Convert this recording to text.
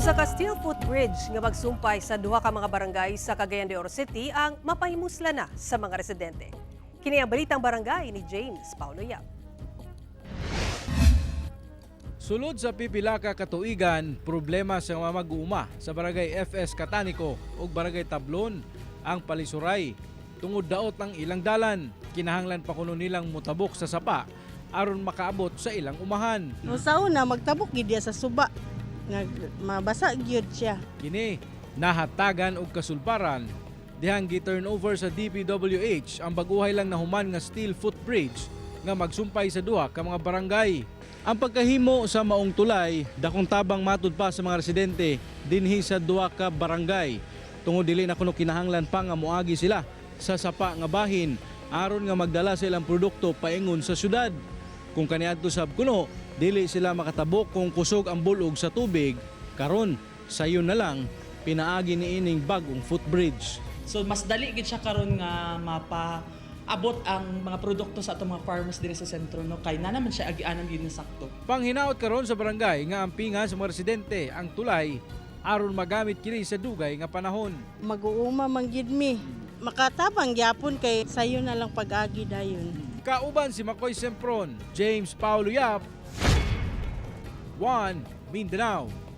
Usa ka steel footbridge nga magsumpay sa duha ka mga barangay sa Cagayan de Oro City ang mapahimusla na sa mga residente. Kini ang balitang barangay ni James Paulo Yap. Sulod sa pipila ka katuigan, problema sa mga mag-uuma sa barangay FS Catanico ug barangay Tablon ang palisuray. Tungod daot ang ilang dalan, kinahanglan pa kuno nilang mutabok sa sapa aron makaabot sa ilang umahan. No, sa una, magtabok gid sa suba. Nga mabasa gyud siya. Kini nahatagan og kasulbaran dihang gi-turnover sa DPWH ang baguhay lang nahuman nga steel footbridge nga magsumpay sa duha ka mga barangay. Ang pagkahimo sa maong tulay dakong tabang matud pa sa mga residente dinhi sa duha ka barangay. Tungod dili na kuno kinahanglan pa nga moagi sila sa sapa nga bahin aron nga magdala sa ilang produkto paingon sa syudad. Kung kaniadto sab kuno, dili sila makatabok kung kusog ang bulog sa tubig. Karon, sayon na lang pinaagi niining bagong footbridge. So mas dali gid siya karon nga mapaabot ang mga produkto sa atong mga farmers diri sa sentro, no, kay na naman siya agianan gyud ni sakto. Panghinaot karon sa barangay nga ampingan sa mga residente ang tulay aron magamit kini sa dugay nga panahon. Mag-uuma man gyud mi. Makatabang gyapon kay sayo na lang pag-agi dayon. Kauban si Makoy Sempron, James Paulo Yap, 1 Mindanao.